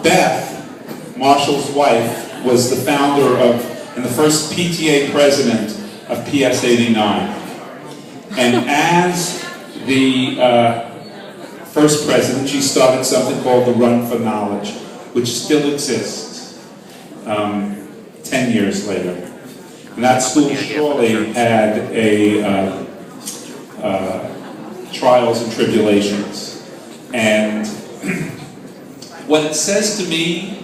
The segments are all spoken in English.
Beth, Marshall's wife, was the founder of, and the first PTA president of PS 89. And as the first president, she started something called the Run for Knowledge, which still exists 10 years later. And that school surely had a trials and tribulations. And what it says to me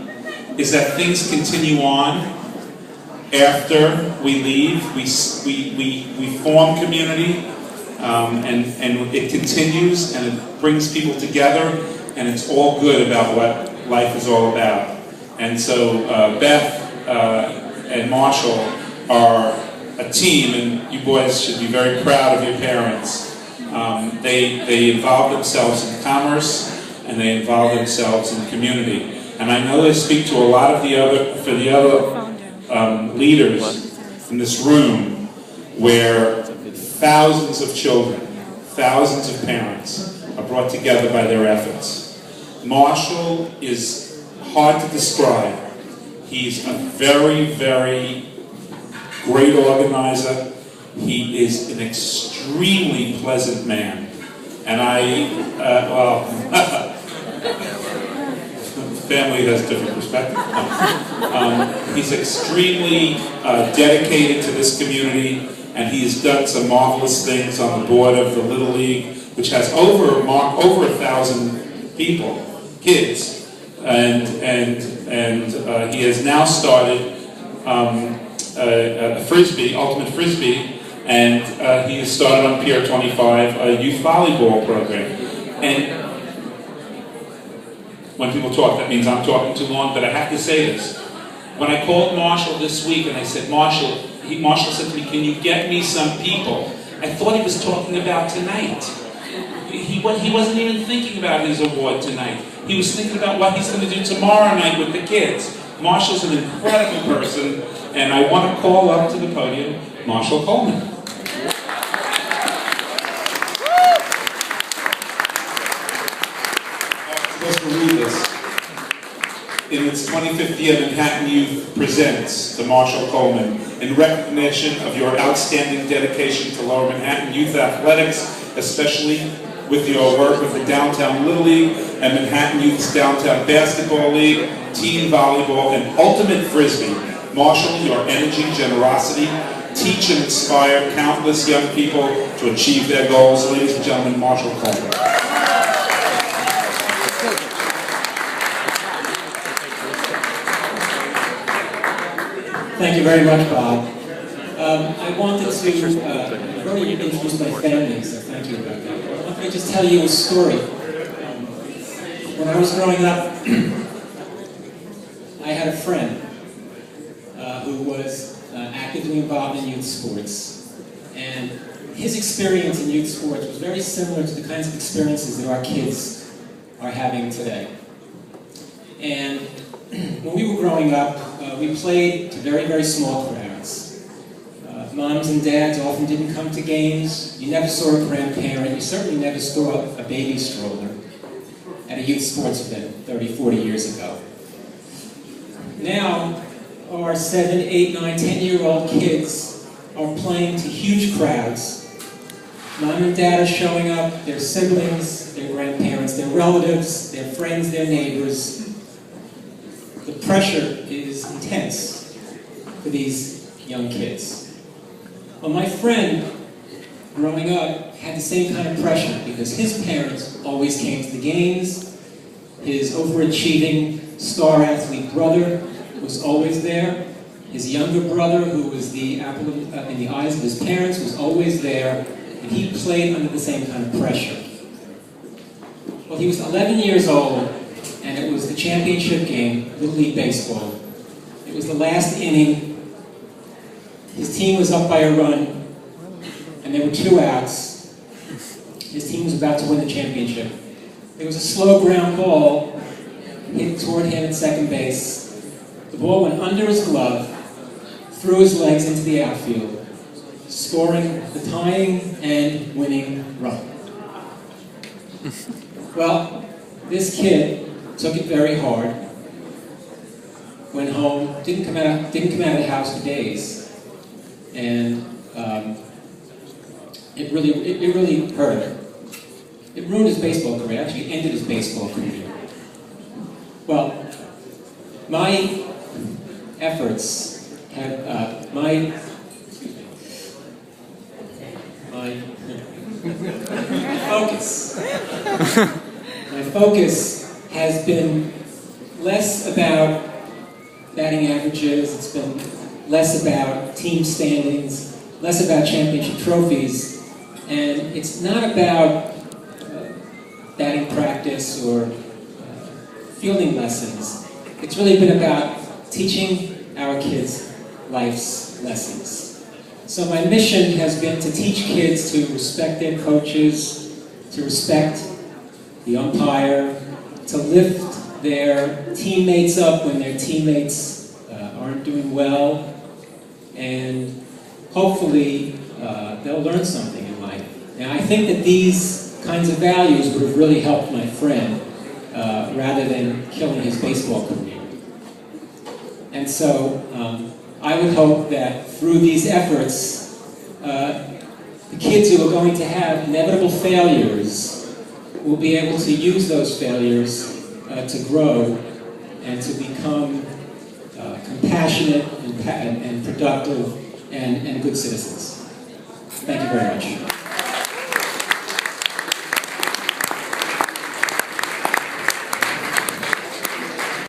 is that things continue on after we leave. We form community, and it continues, and it brings people together, and it's all good about what life is all about. And so Beth and Marshall are a team, and you boys should be very proud of your parents. They involve themselves in commerce, and they involve themselves in community. And I know they speak to a lot of the other leaders in this room, where thousands of children, thousands of parents are brought together by their efforts. Marshall is hard to describe. He's a very, very great organizer. He is an extremely pleasant man. And family has different perspectives. He's extremely dedicated to this community, and he has done some marvelous things on the board of the Little League, which has over 1,000 people, kids, and he has now started a frisbee, ultimate frisbee, and he has started on Pier 25 a youth volleyball program. And when people talk, that means I'm talking too long, but I have to say this. When I called Marshall this week and I said, Marshall said to me, can you get me some people? I thought he was talking about tonight. He wasn't even thinking about his award tonight. He was thinking about what he's going to do tomorrow night with the kids. Marshall's an incredible person, and I want to call up to the podium Marshal Coleman. To read this. In its 25th year, Manhattan Youth presents to Marshal Coleman, in recognition of your outstanding dedication to Lower Manhattan youth athletics, especially with your work with the Downtown Little League and Manhattan Youth's Downtown Basketball League, Teen Volleyball, and Ultimate Frisbee. Marshal, your energy, generosity, teach and inspire countless young people to achieve their goals. Ladies and gentlemen, Marshal Coleman. Thank you very much, Bob. I wanted to, I've already introduced my family, so thank you about that. I wanted to just tell you a story. When I was growing up, I had a friend who was actively involved in youth sports. And his experience in youth sports was very similar to the kinds of experiences that our kids are having today. And when we were growing up, we played to very, very small crowds. Moms and dads often didn't come to games. You never saw a grandparent. You certainly never saw a baby stroller at a youth sports event 30, 40 years ago. Now, our 7, 8, 9, 10-year-old kids are playing to huge crowds. Mom and dad are showing up, their siblings, their grandparents, their relatives, their friends, their neighbors. The pressure is intense for these young kids. Well, my friend, growing up, had the same kind of pressure because his parents always came to the games. His overachieving star athlete brother was always there. His younger brother, who was the apple in the eyes of his parents, was always there, and he played under the same kind of pressure. Well, he was 11 years old, and it was the championship game, Little League Baseball. It was the last inning. His team was up by a run, and there were 2 outs. His team was about to win the championship. There was a slow ground ball hit toward him at second base. The ball went under his glove, through his legs into the outfield, scoring the tying and winning run. Well, this kid took it very hard, went home, didn't come out of the house for days, and it really hurt. It ruined his baseball career. Actually, ended his baseball career. Well, my efforts have my focus has been less about batting averages. It's been less about team standings, less about championship trophies, and it's not about batting practice or fielding lessons. It's really been about teaching our kids life's lessons. So my mission has been to teach kids to respect their coaches, to respect the umpire, to lift their teammates up when their teammates aren't doing well, and hopefully they'll learn something in life. Now, I think that these kinds of values would have really helped my friend rather than killing his baseball career. And so I would hope that through these efforts, the kids who are going to have inevitable failures will be able to use those failures to grow and to become compassionate and productive and good citizens. Thank you very much.